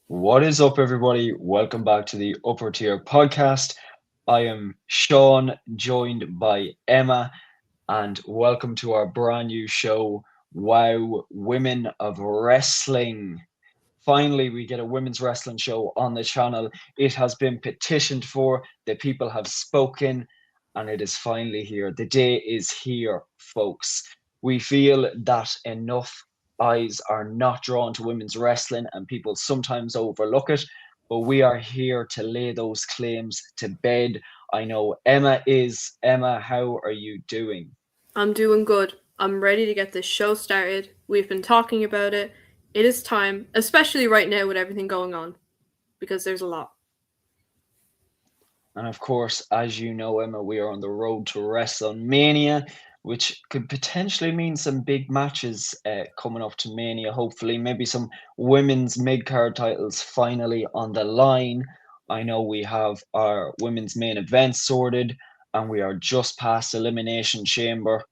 What is up, everybody? Welcome back to the Upper Tier podcast. I am Sean, joined by Emma, and welcome to our brand new show, Wow Women of Wrestling. Finally, we get a women's wrestling show on the channel. It has been petitioned for, the people have spoken, and it is finally here. The day is here, folks. We feel that enough eyes are not drawn to women's wrestling, and people sometimes overlook it, but we are here to lay those claims to bed. I know Emma is. Emma, how are you doing? I'm doing good. I'm ready to get this show started. We've been talking about it. It is time, especially right now with everything going on, because there's a lot. And of course, as you know, Emma, we are on the road to WrestleMania, which could potentially mean some big matches coming up to Mania. Hopefully, maybe some women's mid card titles finally on the line. I know we have our women's main event sorted, and we are just past Elimination Chamber.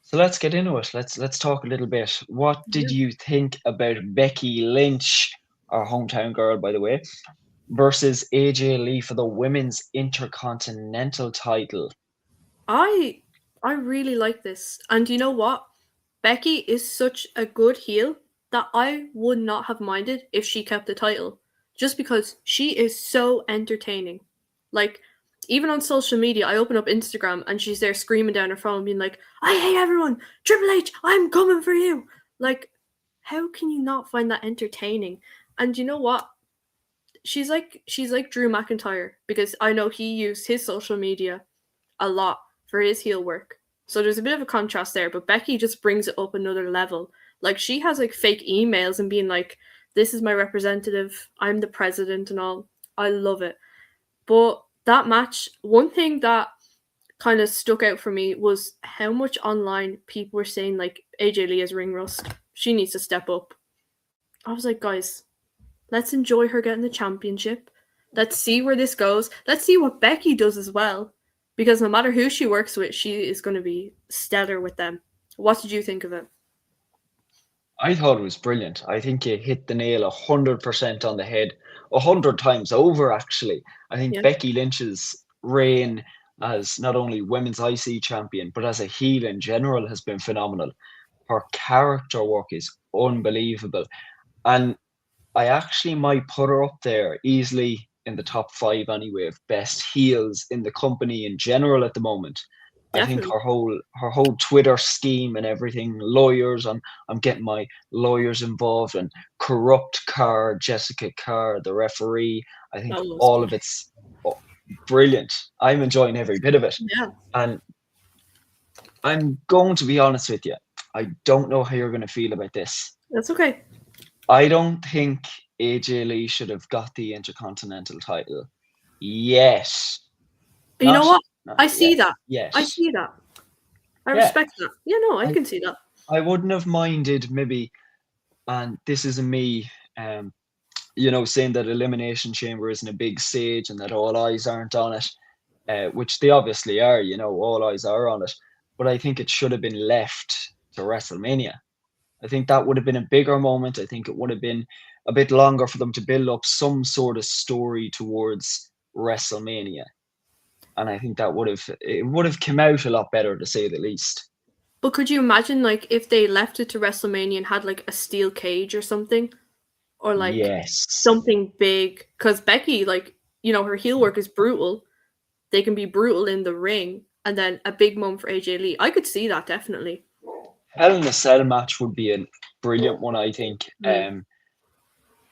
So let's get into it. Let's talk a little bit. What did Yeah. you think about Becky Lynch, our hometown girl, by the way, versus AJ Lee for the women's intercontinental title? I I really like this. And you know what? Becky is such a good heel that I would not have minded if she kept the title. Just because she is so entertaining. Like, even on social media, I open up Instagram and she's there screaming down her phone, being like, I hate everyone! Triple H, I'm coming for you! Like, how can you not find that entertaining? And you know what? She's like Drew McIntyre because I know he used his social media a lot for his heel work. So there's a bit of a contrast there, but Becky just brings it up another level. Like she has like fake emails and being like, "This is my representative. I'm the president and all." I love it. But that match, one thing that kind of stuck out for me was how much online people were saying like AJ Lee is ring rust. She needs to step up. I was like, guys, let's enjoy her getting the championship. Let's see where this goes. Let's see what Becky does as well. Because no matter who she works with, she is going to be stellar with them. What did you think of it? I thought it was brilliant. I think you hit the nail 100% on the head, 100 times over, actually. I think Yeah. Becky Lynch's reign as not only women's IC champion, but as a heel in general has been phenomenal. Her character work is unbelievable. And I actually might put her up there easily in the top five anyway of best heels in the company in general at the moment. I think Definitely. her whole Twitter scheme and everything, lawyers, I'm getting my lawyers involved, and corrupt Carr, Jessica Carr, the referee. I think That was all good. of it's brilliant. I'm enjoying every bit of it. Yeah, And I'm going to be honest with you. I don't know how you're going to feel about this. that's okay. I don't think AJ Lee should have got the Intercontinental title yet. You know Not what? not I see yet. that. Yet. I see that. I Yeah. respect that. Yeah, no, I I can see that. I wouldn't have minded maybe, and this isn't me saying that Elimination Chamber isn't a big stage and that all eyes aren't on it, which they obviously are, all eyes are on it. But I think it should have been left to WrestleMania. I think that would have been a bigger moment. I think it would have been a bit longer for them to build up some sort of story towards WrestleMania. And I think it would have come out a lot better, to say the least. But could you imagine, like, if they left it to WrestleMania and had, like, a steel cage or something? Or, like, Yes. something big? Because Becky, like, her heel work is brutal. They can be brutal in the ring, and then a big moment for AJ Lee. I could see that definitely. Hell in a Cell match would be a brilliant one, I think. Mm.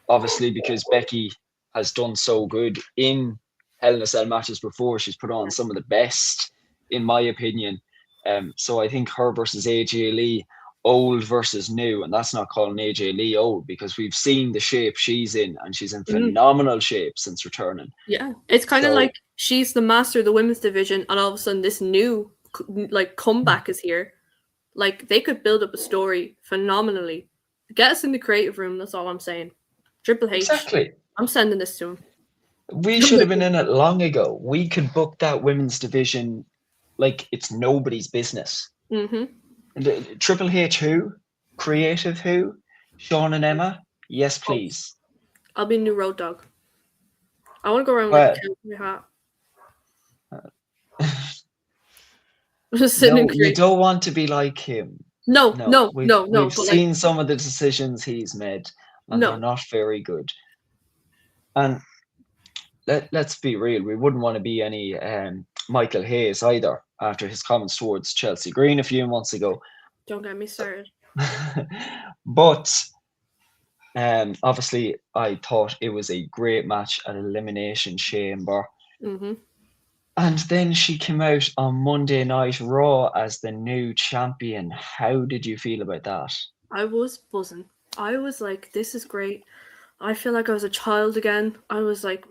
Obviously, because Becky has done so good in Hell in a Cell matches before. She's put on some of the best, in my opinion. So I think her versus AJ Lee, old versus new, and that's not calling AJ Lee old because we've seen the shape she's in, and she's in Mm. phenomenal shape since returning. Yeah, it's kind of So like she's the master of the women's division, and all of a sudden this new like comeback is here. Like they could build up a story phenomenally. Get us in the creative room. That's all I'm saying. Triple H, exactly, I'm sending this to him. we should have been in it long ago. We could book that women's division like it's nobody's business. Mm-hmm. Triple H who? Creative who? Sean and Emma? Yes, Oh, please. I'll be a new road dog. I want to go around with, like Well, a cowboy hat. Just sitting in no, you create. don't want to be like him. No, No, no, we've no, no. we've But like, seen some of the decisions he's made, and they're no. not very good. And let's be real, we wouldn't want to be any Michael Hayes either after his comments towards Chelsea Green a few months ago. Don't get me started. But obviously, I thought it was a great match at Elimination Chamber. Mm-hmm. And then she came out on Monday Night Raw as the new champion. How did you feel about that? I was buzzing. I was like, this is great. I feel like I was a child again. I was like,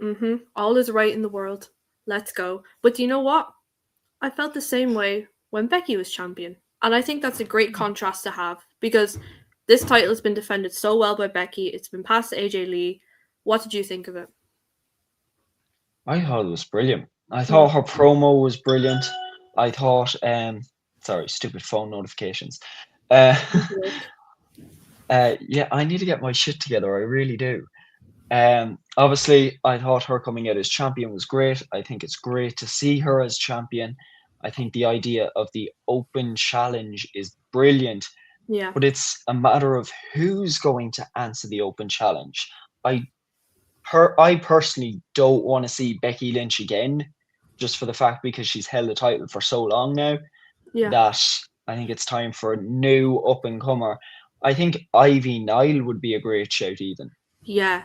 all is right in the world. Let's go. But do you know what? I felt the same way when Becky was champion. And I think that's a great contrast to have because this title has been defended so well by Becky. It's been passed to AJ Lee. What did you think of it? I thought it was brilliant. I Mm. thought her promo was brilliant. I thought, sorry, stupid phone notifications. Uh, yeah, I need to get my shit together. I really do. Obviously, I thought her coming out as champion was great. I think it's great to see her as champion. I think the idea of the open challenge is brilliant, Yeah. but it's a matter of who's going to answer the open challenge. I personally don't want to see Becky Lynch again, just for the fact because she's held the title for so long now Yeah. that I think it's time for a new up and comer. I think Ivy Nile would be a great shout even. Yeah.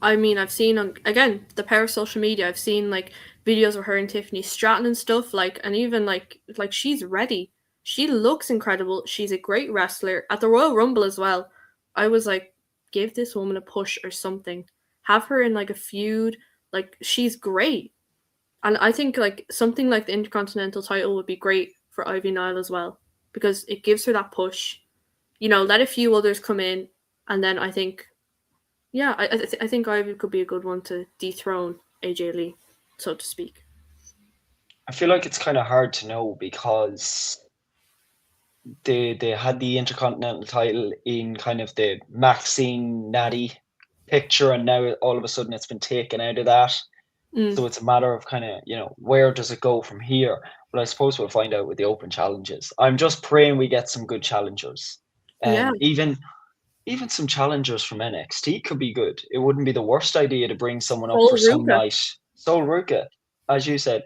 I mean, I've seen on, again, the power of social media, I've seen like videos of her and Tiffany Stratton and stuff, like, and even like she's ready. She looks incredible. She's a great wrestler. At the Royal Rumble as well, I was like, give this woman a push or something. Have her in like a feud. Like, she's great. And I think like something like the Intercontinental title would be great for Ivy Nile as well because it gives her that push. Let a few others come in, and then I think, yeah, I think Ivy could be a good one to dethrone AJ Lee, so to speak. I feel like it's kind of hard to know because they had the Intercontinental title in kind of the Maxine Natty picture, and now all of a sudden it's been taken out of that. Mm. So it's a matter of kind of, where does it go from here? But I suppose we'll find out with the open challenges. I'm just praying we get some good challengers. Yeah, Even some challengers from NXT could be good. It wouldn't be the worst idea to bring someone up Sol for some Ruka. night. Sol Ruka, as you said.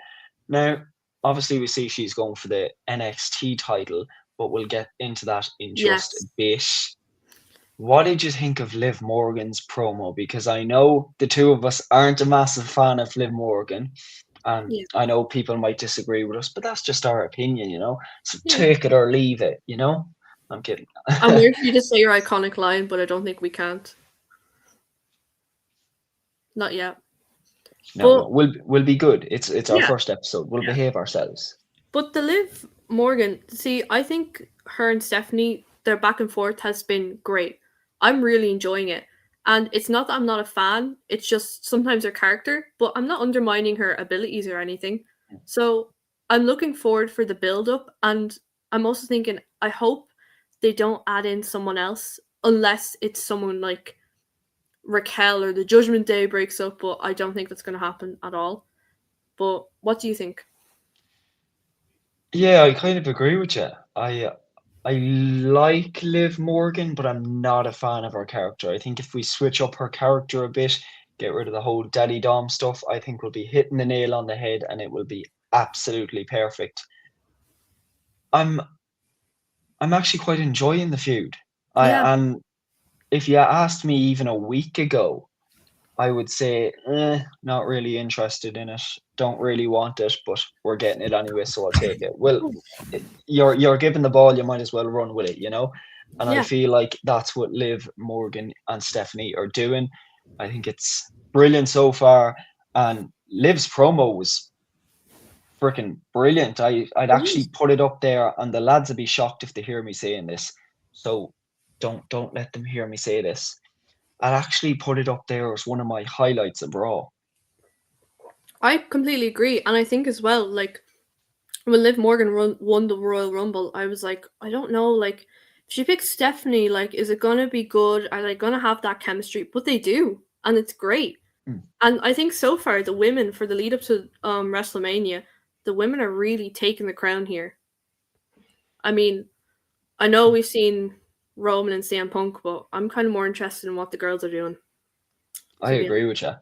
Now, obviously, we see she's going for the NXT title, but we'll get into that in just a Yes. bit. What did you think of Liv Morgan's promo? Because I know the two of us aren't a massive fan of Liv Morgan, and Yeah. I know people might disagree with us, but that's just our opinion. So Yeah. take it or leave it. I'm kidding. I'm waiting for you to say your iconic line, but I don't think we can't. Not yet. No, But we'll be good. It's our yeah, first episode. We'll yeah. behave ourselves. But the Liv Morgan, see, I think her and Stephanie, their back and forth has been great. I'm really enjoying it. And it's not that I'm not a fan, it's just sometimes her character, but I'm not undermining her abilities or anything. So I'm looking forward for the build up, and I'm also thinking I hope they don't add in someone else unless it's someone like Raquel or the Judgment Day breaks up, but I don't think that's going to happen at all. But what do you think? Yeah, I kind of agree with you. I like Liv Morgan, but I'm not a fan of her character. I think if we switch up her character a bit, get rid of the whole Daddy Dom stuff, I think we'll be hitting the nail on the head, and it will be absolutely perfect. I'm I'm actually quite enjoying the feud. Yeah, And if you asked me even a week ago, I would say, not really interested in it. Don't really want it, but we're getting it anyway, so I'll take it. Well, you're given the ball, you might as well run with it. And I yeah. feel like that's what Liv Morgan and Stephanie are doing. I think it's brilliant so far, and Liv's promo was freaking brilliant. I'd It was. actually put it up there, and the lads would be shocked if they hear me saying this. So don't let them hear me say this. I'd actually put it up there as one of my highlights of Raw. I completely agree, and I think as well, like when Liv Morgan won the Royal Rumble, I was like, I don't know, like she picks Stephanie, like, is it gonna be good? Are they gonna have that chemistry? But they do, and it's great. Mm. And I think so far the women for the lead up to WrestleMania, the women are really taking the crown here. I mean, I know we've seen Roman and CM Punk, but I'm kind of more interested in what the girls are doing. I To be agree with you.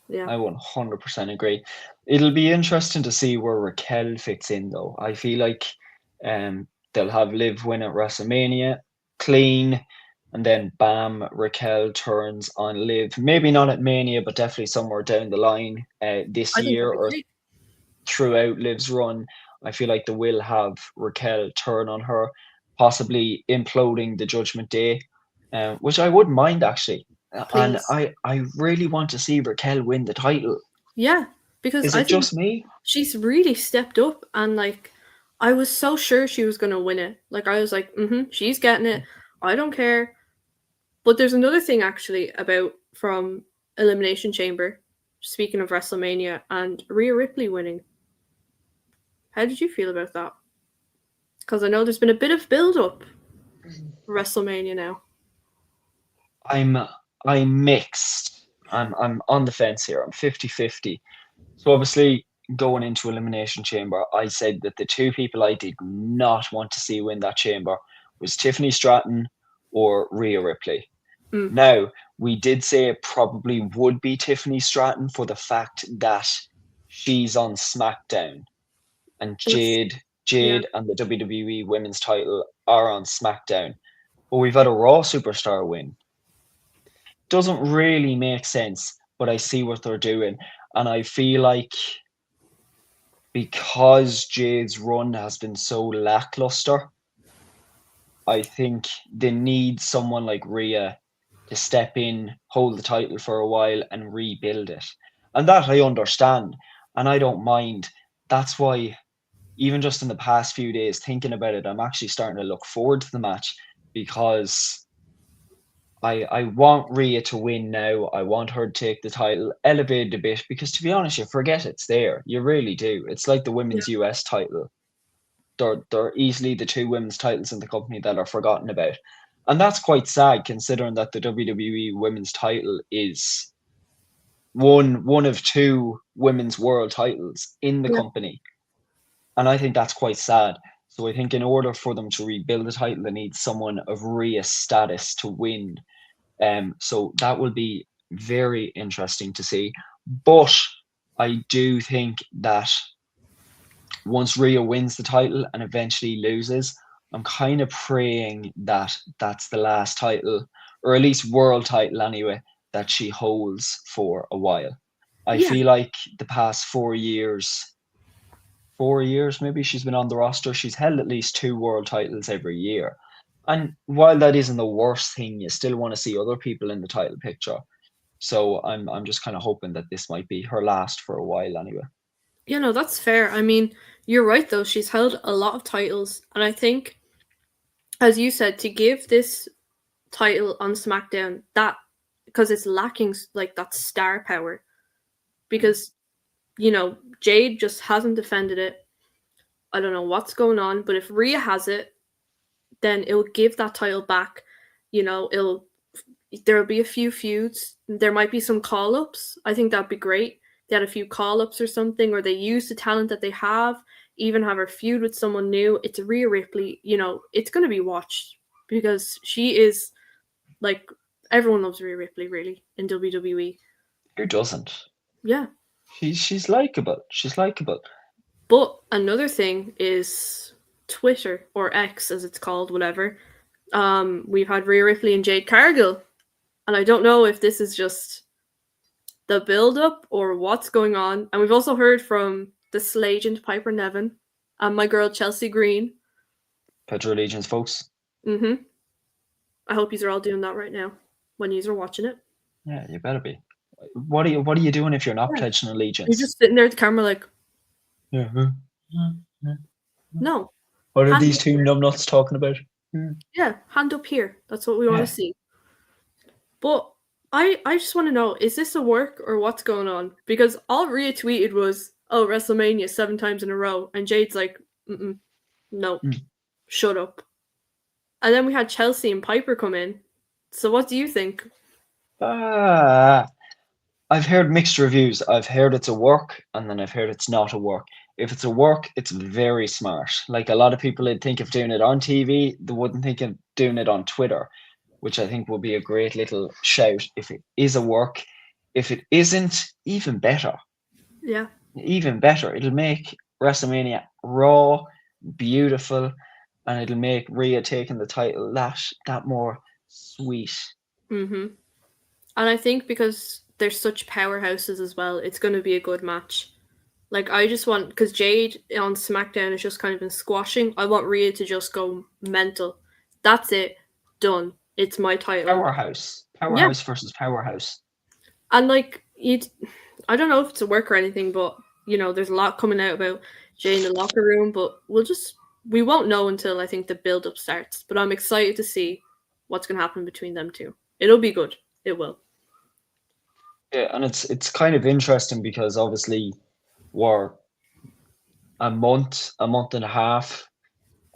yeah, I 100% agree. It'll be interesting to see where Raquel fits in, though. I feel like they'll have Liv win at WrestleMania, clean, and then bam, Raquel turns on Liv. Maybe not at Mania, but definitely somewhere down the line this I think year that'd be or great. throughout Liv's run. I feel like they will have Raquel turn on her, possibly imploding the Judgment Day, which I wouldn't mind actually. And Please. I really want to see Raquel win the title. Yeah, because Is I it think just me? she's really stepped up, and like I was so sure she was gonna win it. Like I was like, she's getting it. I don't care. But there's another thing actually about from Elimination Chamber. Speaking of WrestleMania and Rhea Ripley winning, how did you feel about that? Because I know there's been a bit of build up for WrestleMania now. I'm I'm mixed. I'm on the fence here. I'm 50-50. So obviously going into Elimination Chamber, I said that the two people I did not want to see win that chamber was Tiffany Stratton or Rhea Ripley. Mm. Now, we did say it probably would be Tiffany Stratton for the fact that she's on SmackDown and It's yeah, Jade and the WWE Women's title are on SmackDown. But we've had a Raw superstar win. Doesn't really make sense, but I see what they're doing. And I feel like because Jade's run has been so lackluster, I think they need someone like Rhea to step in, hold the title for a while, and rebuild it. And that I understand, and I don't mind. That's why, even just in the past few days, thinking about it, I'm actually starting to look forward to the match because I want Rhea to win now. I want her to take the title, elevate a bit, because to be honest, you forget it's there. You really do. It's like the yeah, women's US title. They're easily the two women's titles in the company that are forgotten about. And that's quite sad considering that the WWE women's title is one of two women's world titles in the yeah. company. And I think that's quite sad. So I think in order for them to rebuild the title, they need someone of Rhea status to win. So that will be very interesting to see. But I do think that once Rhea wins the title and eventually loses, I'm kind of praying that that's the last title, or at least world title anyway, that she holds for a while. I Yeah, feel like the past 4 years maybe she's been on the roster, she's held at least two world titles every year. And while that isn't the worst thing, you still want to see other people in the title picture. So I'm just kind of hoping that this might be her last for a while anyway. that's fair. I mean, you're right though. She's held a lot of titles, and I think, as you said, to give this title on SmackDown, that because it's lacking like that star power, because Jade just hasn't defended it. I don't know what's going on, but if Rhea has it, then it'll give that title back. It'll there'll be a few feuds. There might be some call ups. I think that'd be great. They had a few call ups or something, or they use the talent that they have, even have her feud with someone new. It's Rhea Ripley. It's going to be watched because she is like everyone loves Rhea Ripley really in WWE. Who doesn't? Yeah. She's likable. She's likable. But another thing is Twitter or X as it's called, whatever. We've had Rhea Ripley and Jade Cargill, and I don't know if this is just the build up or what's going on. And we've also heard from the Slagent Piper Nevin and my girl Chelsea Green. Petro Allegiance, folks. Mm-hmm. I hope you are all doing that right now when you are watching it. Yeah, you better be. What are you doing if you're not Yeah. pledging You're allegiance? just sitting there at the camera like, Yeah. no. What are Hand these up two here. numbnuts talking about? Yeah, hand up here. That's what we want Yeah. to see. But I just want to know, is this a work or what's going on? Because all Rhea tweeted was, "Oh, WrestleMania 7 times in a row," and Jade's like, no, Mm. shut up." And then we had Chelsea and Piper come in. So what do you think? Ah, I've heard mixed reviews. I've heard it's a work, and then I've heard it's not a work. If it's a work, it's very smart. Like a lot of people would think of doing it on TV, they wouldn't think of doing it on Twitter, which I think will be a great little shout if it is a work. If it isn't, even better. Yeah. Even better. It'll make WrestleMania raw, beautiful, and it'll make Rhea taking the title that more sweet. Mhm. And I think because they're such powerhouses as well, it's going to be a good match. Like I just want because Jade on SmackDown has just kind of been squashing. I want Rhea to just go mental. That's it. Done. It's my title. Powerhouse. Yeah. Powerhouse versus powerhouse. And like you, I don't know if it's a work or anything, but there's a lot coming out about Jay in the locker room. But we won't know until I think the build up starts. But I'm excited to see what's going to happen between them two. It'll be good. It will. Yeah, and it's kind of interesting because obviously we're a month and a half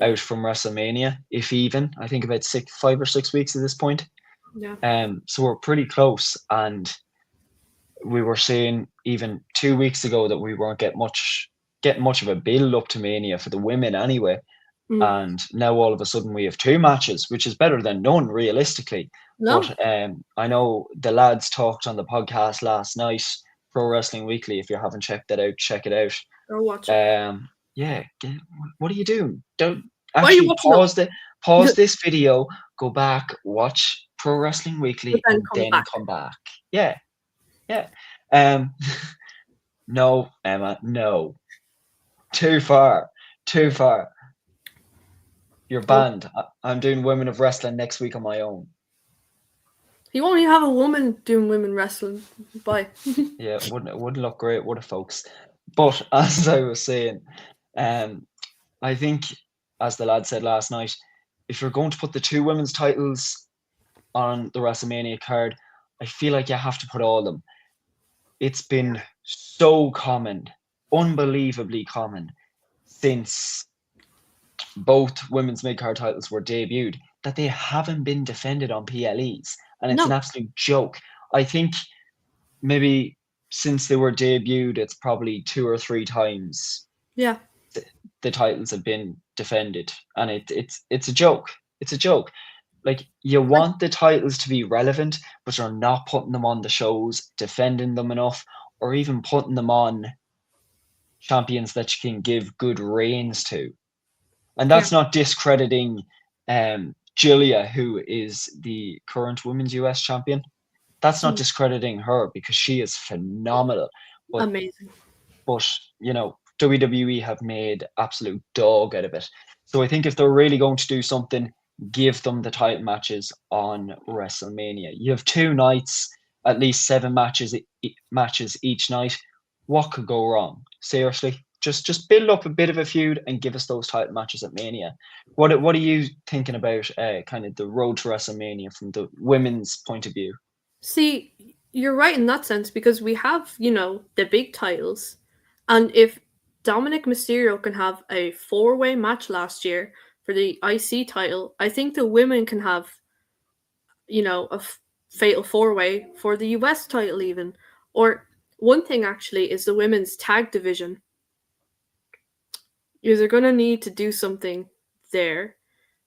out from WrestleMania, if even. I think about 5 or 6 weeks at this point. Yeah. So we're pretty close, and we were saying even 2 weeks ago that we weren't getting much of a build up to Mania for the women anyway. And now all of a sudden we have 2 matches, which is better than none realistically. No. But I know the lads talked on the podcast last night, Pro Wrestling Weekly. If you haven't checked that out, check it out. Go watch it. Yeah, what are you doing? Don't Why are you actually watching pause this video, go back, watch Pro Wrestling Weekly, But then and come then back. come back. Yeah. No, Emma, no. Too far. You're banned. I'm doing Women of Wrestling next week on my own. You won't even have a woman doing women wrestling. Bye. Yeah, it wouldn't look great, would it, folks? But as I was saying, I think, as the lad said last night, if you're going to put the 2 women's titles on the WrestleMania card, I feel like you have to put all of them. It's been so common, unbelievably common, since both women's mid-card titles were debuted, that they haven't been defended on PLEs. And it's an absolute joke. I think maybe since they were debuted, it's probably 2 or 3 times. Yeah. The titles have been defended, and it's a joke. It's a joke. Like, you want the titles to be relevant, but you're not putting them on the shows, defending them enough, or even putting them on champions that you can give good reigns to. And that's not discrediting Julia, who is the current women's US champion. That's not discrediting her, because she is phenomenal. But, amazing. But, WWE have made absolute dog out of it. So I think if they're really going to do something, give them the title matches on WrestleMania. You have 2 nights, at least 7 matches each night. What could go wrong? Seriously, just build up a bit of a feud and give us those title matches at Mania. What are you thinking about kind of the road to WrestleMania from the women's point of view? See, you're right in that sense, because we have, the big titles. And if Dominic Mysterio can have a 4-way match last year for the IC title, I think the women can have, a fatal 4-way for the US title even. Or one thing actually is the women's tag division. You're going to need to do something there.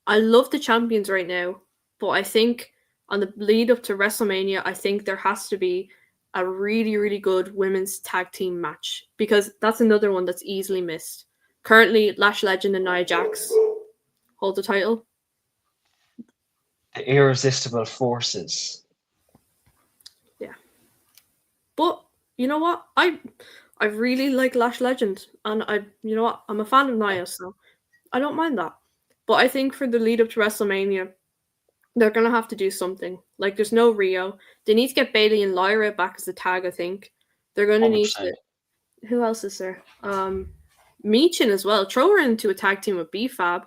I love the champions right now, but I think on the lead up to WrestleMania, I think there has to be a really, really good women's tag team match, because that's another one that's easily missed. Currently, Lash Legend and Nia Jax hold the title. The irresistible forces. Yeah. But you know what? I really like Lash Legend, and I'm a fan of Nia, so I don't mind that. But I think for the lead up to WrestleMania, they're going to have to do something. Like, there's no Rio. They need to get Bayley and Lyra back as a tag, I think. They're going to need to... Who else is there? Michin as well. Throw her into a tag team with B-Fab.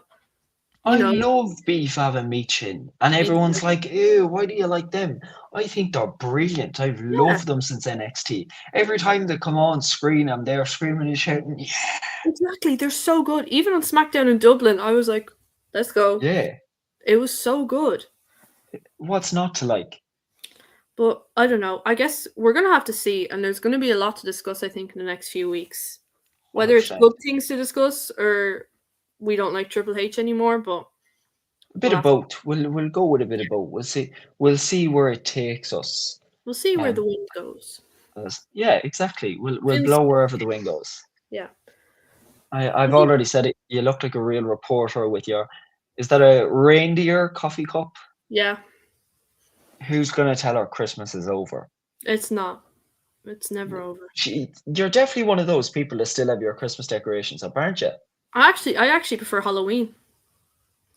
I love B-Fab and Michin. And everyone's like, ew, why do you like them? I think they're brilliant. I've loved them since NXT. Every time they come on screen, I'm there screaming and shouting, yeah. Exactly. They're so good. Even on SmackDown in Dublin, I was like, let's go. Yeah. It was so good. What's not to like? But I don't know. I guess we're gonna have to see, and there's gonna be a lot to discuss, I think, in the next few weeks. Whether it's 100%. good things to discuss or we don't like Triple H anymore, but A bit we'll of have to, both. We'll go with a bit of both. We'll see where it takes us. we'll see where the Um, wind goes. yeah, exactly. We'll Vince, blow wherever the wind goes. yeah. I've I think, already said it. You look like a real reporter with your. Is that a reindeer coffee cup? yeah, Who's gonna tell her Christmas is over? it's not. It's never over. You're definitely one of those people that still have your Christmas decorations up, aren't you? I actually prefer Halloween,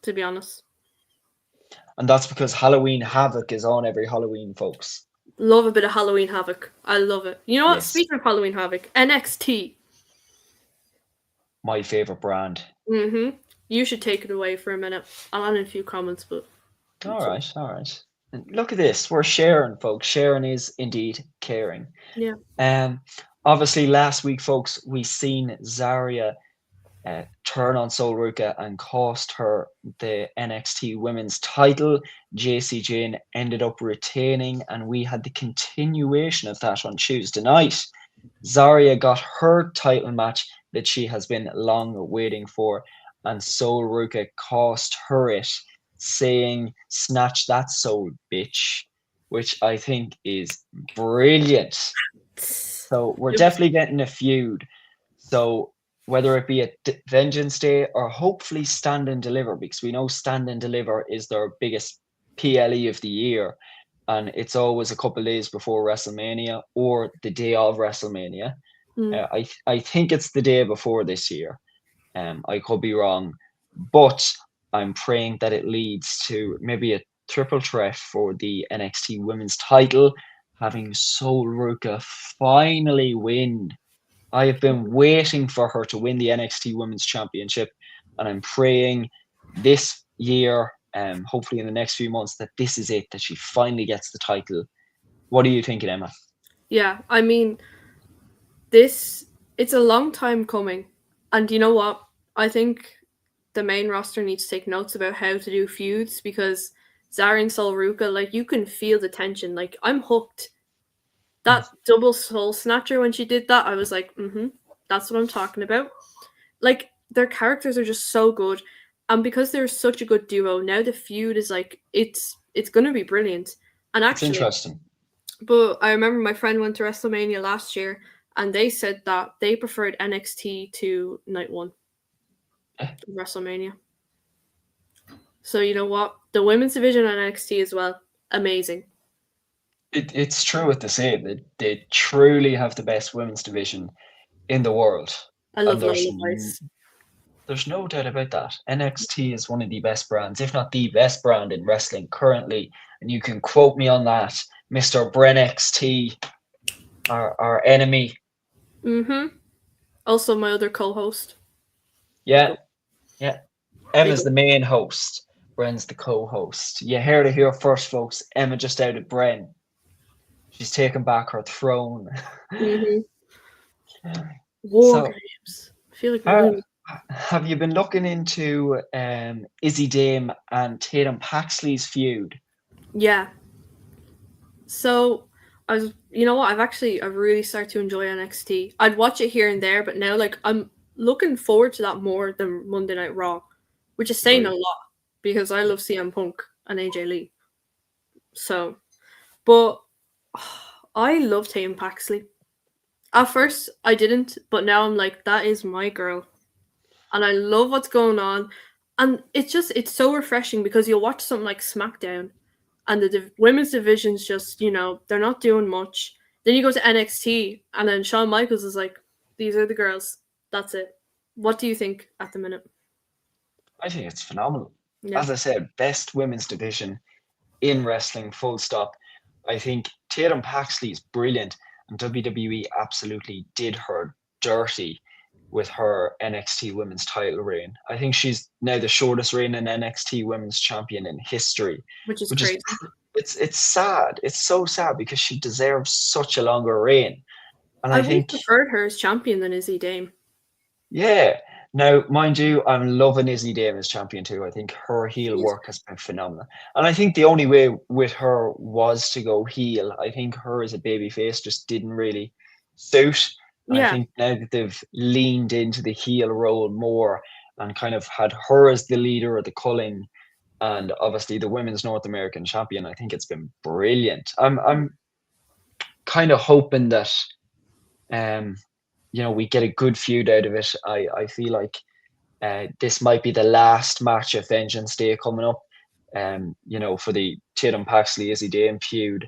to be honest. And that's because Halloween Havoc is on every Halloween, folks. Love a bit of Halloween Havoc. I love it. You know what? Yes, Speaking of Halloween Havoc, NXT. my favorite brand. You should take it away for a minute. I'll add in a few comments, but All right, all right. And look at this. We're sharing, folks. Sharing is indeed caring. yeah. Obviously, last week, folks, we seen Zarya turn on Sol Ruka and cost her the NXT Women's title. JC Jane ended up retaining, and we had the continuation of that on Tuesday night. Zarya got her title match that she has been long waiting for, and Sol Ruka cost her it, saying, "Snatch that soul, bitch," which I think is brilliant. So we're It was- definitely getting a feud. So whether it be at Vengeance Day or hopefully Stand and Deliver, because we know Stand and Deliver is their biggest PLE of the year, and it's always a couple of days before WrestleMania or the day of WrestleMania. Mm. I think it's the day before this year. I could be wrong, but I'm praying that it leads to maybe a triple threat for the NXT Women's title, having Sol Ruka finally win. I have been waiting for her to win the NXT Women's Championship, and I'm praying this year, hopefully in the next few months, that this is it, that she finally gets the title. What are you thinking, Emma? Yeah, I mean, it's a long time coming. And you know what? I think the main roster needs to take notes about how to do feuds because Zarya and Sol Ruka, like, you can feel the tension. Like, I'm hooked. That double soul snatcher, when she did that, I was like, that's what I'm talking about. Like, their characters are just so good. And because they're such a good duo, now the feud is like, it's gonna be brilliant. And It's actually, interesting. but I remember my friend went to WrestleMania last year and they said that they preferred NXT to night one of WrestleMania. So you know what? The women's division on NXT as well, amazing. It's true what they say. They truly have the best women's division in the world. I And love Lola Vice. there's no doubt about that. NXT is one of the best brands, if not the best brand in wrestling currently. And you can quote me on that, Mr. Bren XT, our enemy. Also, my other co-host. Yeah, yeah. Emma's the main host. Bren's the co-host. You heard it here first, folks. Emma just outed Bren. She's taken back her throne. War So, games. I feel like we're doing- have you been looking into Izzy Dame and Tatum Paxley's feud? Yeah. So I've really started to enjoy NXT. I'd watch it here and there, but now like I'm looking forward to that more than Monday Night Raw, which is saying a lot because I love CM Punk and AJ Lee. So, but I love Tatum Paxley. At first, I didn't, but now I'm like, that is my girl. And I love what's going on. And it's so refreshing because you'll watch something like SmackDown and the women's division's just, they're not doing much. Then you go to NXT and then Shawn Michaels is like, these are the girls. That's it. What do you think at the minute? I think it's phenomenal. Yeah. As I said, best women's division in wrestling, full stop. I think Tatum Paxley is brilliant, and WWE absolutely did her dirty with her NXT Women's title reign. I think she's now the shortest reigning NXT Women's Champion in history, which is crazy. It's sad. It's so sad because she deserves such a longer reign. And I think preferred her as champion than Izzy Dame. Yeah, Now, mind you, I'm loving Izzy Dame as champion too. I think her heel She's work has been phenomenal. And I think the only way with her was to go heel. I think her as a baby face just didn't really suit. And I yeah, think now that they've leaned into the heel role more and kind of had her as the leader of the culling and obviously the women's North American champion, I think it's been brilliant. I'm kind of hoping that um we get a good feud out of it. I feel like this might be the last match of Vengeance Day coming up, for the Tatum Paxley Izzy Dame feud.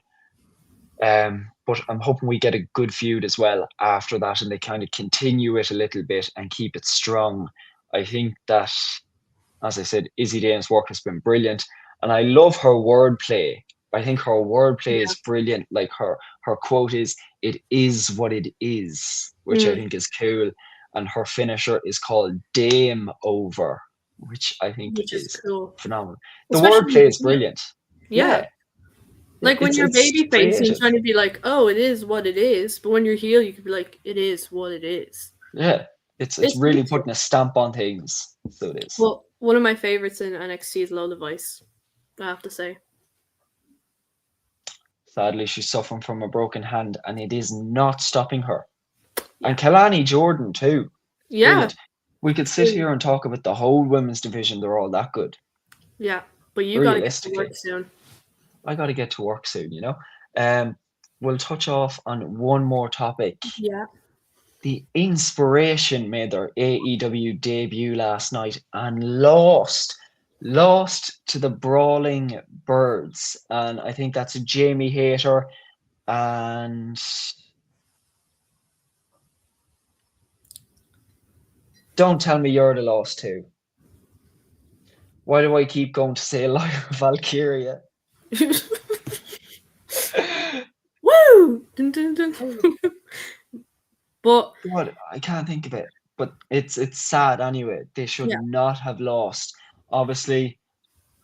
But I'm hoping we get a good feud as well after that, and they kind of continue it a little bit and keep it strong. I think that, as I said, Izzy Dame's work has been brilliant, and I love her wordplay. I think her wordplay yeah. is brilliant. Like her quote is "It is what it is," which I Mm, think is cool, and her finisher is called Dame Over, which I think which is is cool, phenomenal. The especially when wordplay you is do it. brilliant. Yeah, Yeah, like when you're it's baby face and you're creative. trying to be like, oh, it is what it is, but when you're heel, you could be like, it is what it is. Yeah, it's It's really beautiful. putting a stamp on things. So it is. Well, one of my favorites in NXT is Lola Vice, I have to say. Sadly, she's suffering from a broken hand, and it is not stopping her. And Yeah, Kalani Jordan too. yeah, Brilliant. We could sit true. here and talk about the whole women's division. They're all that good. Yeah. But you gotta get to work Realistically, soon. I got to get to work soon. Um, we'll touch off on one more topic. Yeah. The Inspiration made their AEW debut last night and lost to the Brawling Birds. And I think that's a Jamie Hater. And don't tell me you're the lost too. Why do I keep going to say Lyra Valkyria? Woo! Dun, dun, dun. But What? I can't think of it. But it's sad anyway. They should yeah, not have lost. Obviously,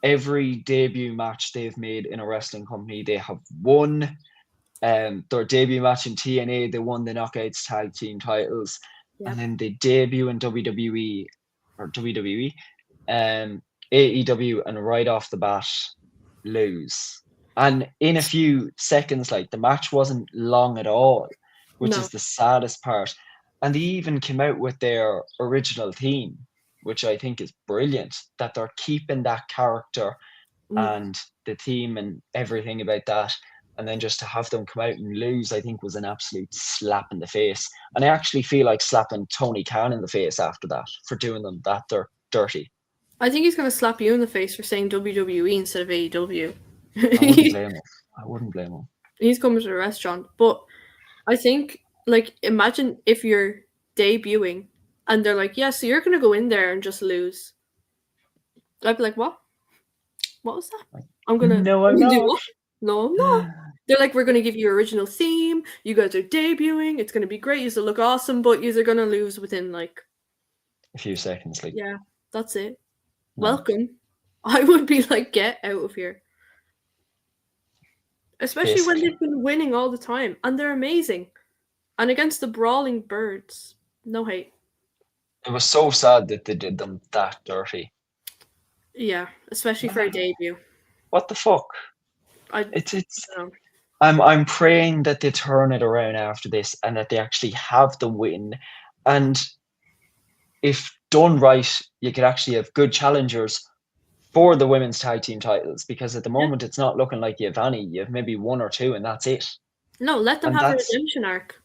every debut match they've made in a wrestling company, they have won. Their debut match in TNA, they won the Knockouts Tag Team titles, yeah. and then they debut in WWE or WWE, AEW, and right off the bat lose. And in a few seconds, like the match wasn't long at all, which No. is the saddest part. And they even came out with their original theme, which I think is brilliant. That they're keeping that character Mm. and the theme and everything about that. And then just to have them come out and lose, I think was an absolute slap in the face. And I actually feel like slapping Tony Khan in the face after that for doing them that dirty. I think he's gonna slap you in the face for saying WWE instead of AEW. I wouldn't blame him. I wouldn't blame him. He's coming to the restaurant. But I think, like, imagine if you're debuting and they're like, yeah, so you're gonna go in there and just lose. I'd be like, what? What was that? Like, I'm gonna no, I'm do not. what? No, I'm not. They're like, we're gonna give you your original theme. You guys are debuting. It's gonna be great. You look awesome, but you're gonna lose within like, A few seconds, like, yeah, that's it. no. Welcome. I would be like, get out of here. Especially when Basically, they've been winning all the time and they're amazing. And against the Brawling Birds, no hate. it was so sad that they did them that dirty. Yeah, especially for a debut. What the fuck? I It's. don't know. I'm praying that they turn it around after this and that they actually have the win. And if done right, you could actually have good challengers for the women's tag team titles, because at the Yeah. moment it's not looking like you have any. You have maybe one or two, and that's it. No, let them And have a that's redemption arc.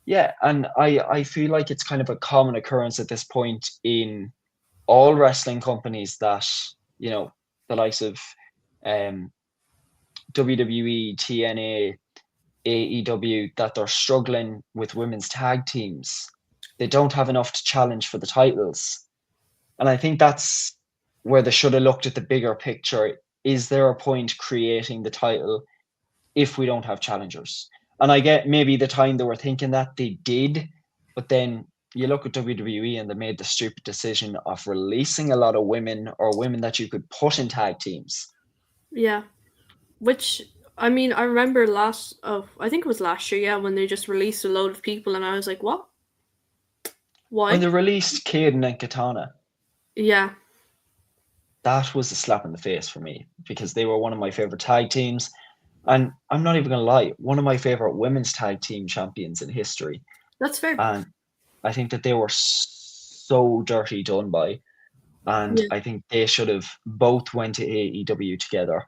yeah, and I feel like it's kind of a common occurrence at this point in all wrestling companies that the likes of um, WWE, TNA, AEW, that they're struggling with women's tag teams. They don't have enough to challenge for the titles. And I think that's where they should have looked at the bigger picture. Is there a point creating the title if we don't have challengers? And I get maybe the time they were thinking that they did, but then you look at WWE and they made the stupid decision of releasing a lot of women or women that you could put in tag teams. Yeah. Which I mean, I remember I think it was last year, yeah, when they just released a load of people and I was like, what? Why? When they released Kaden and Katana, Yeah. that was a slap in the face for me because they were one of my favorite tag teams. And I'm not even going to lie, one of my favorite women's tag team champions in history. That's fair. And I think that they were so dirty done by. And Yeah. I think they should have both went to AEW together,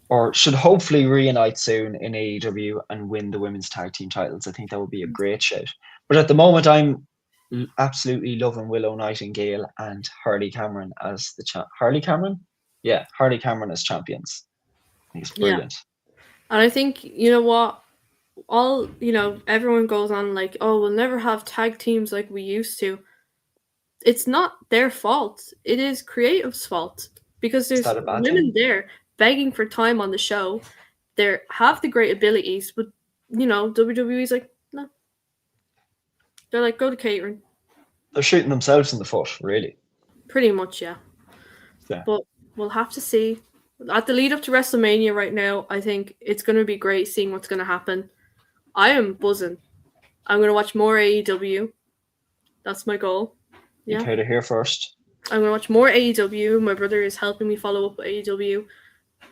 or should hopefully reunite soon in AEW and win the women's tag team titles. I think that would be a great shout. But at the moment, I'm absolutely loving Willow Nightingale and Harley Cameron as the Harley Cameron? Yeah, Harley Cameron as champions. I think it's Yeah. brilliant. And I think, you know what? Everyone goes on like, oh, we'll never have tag teams like we used to. It's not their fault. It is creative's fault because Is there's that a bad women thing? there begging for time on the show. They have the great abilities, but WWE's like, no. They're like, go to catering. They're shooting themselves in the foot, really. Pretty much, yeah. Yeah. But we'll have to see. At the lead up to WrestleMania right now, I think it's going to be great seeing what's going to happen. I am buzzing. I'm going to watch more AEW. That's my goal. You Yeah. heard it here first. I'm going to watch more AEW. My brother is helping me follow up AEW.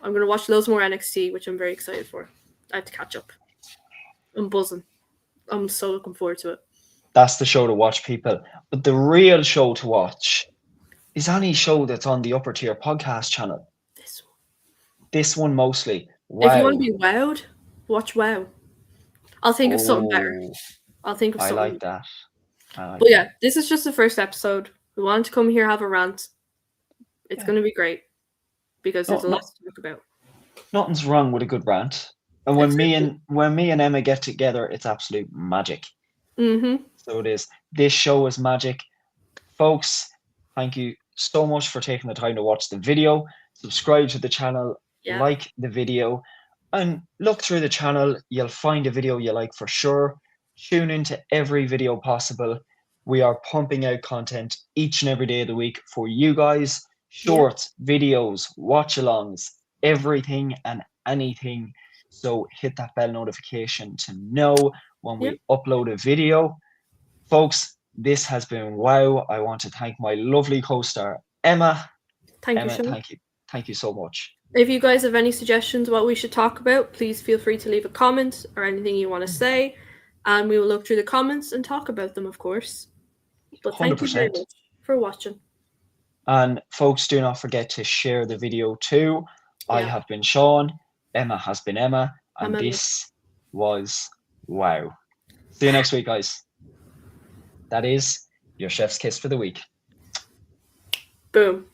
I'm going to watch loads more NXT, which I'm very excited for. I have to catch up. I'm buzzing. I'm so looking forward to it. That's the show to watch, people. But the real show to watch is any show that's on the Upper Tier podcast channel. This one. This one mostly. Wow. If you want to be wowed, watch WoW. I'll think of something better. Oh, I'll think of I something. like that. But yeah, this is just the first episode. We wanted to come here, have a rant. It's going to be great because there's a lot to talk about. Nothing's wrong with a good rant. And when me and Emma get together, it's absolute magic. Mm-hmm. So it is. This show is magic. Folks, thank you so much for taking the time to watch the video. Subscribe to the channel, like the video, and look through the channel. You'll find a video you like for sure. Tune into every video possible. We are pumping out content each and every day of the week for you guys. Shorts, videos, watch-alongs, everything and anything. So hit that bell notification to know when we upload a video. Folks, this has been WoW. I want to thank my lovely co-star, Emma. Thank Emma, you, Sean. thank you. Thank you so much. If you guys have any suggestions what we should talk about, please feel free to leave a comment or anything you want to say. And we will look through the comments and talk about them, of course. But thank you very 100%. much for watching. And folks, do not forget to share the video too. I have been Sean. Emma has been Emma. And this was WoW. See you next week, guys. That is your chef's kiss for the week. Boom.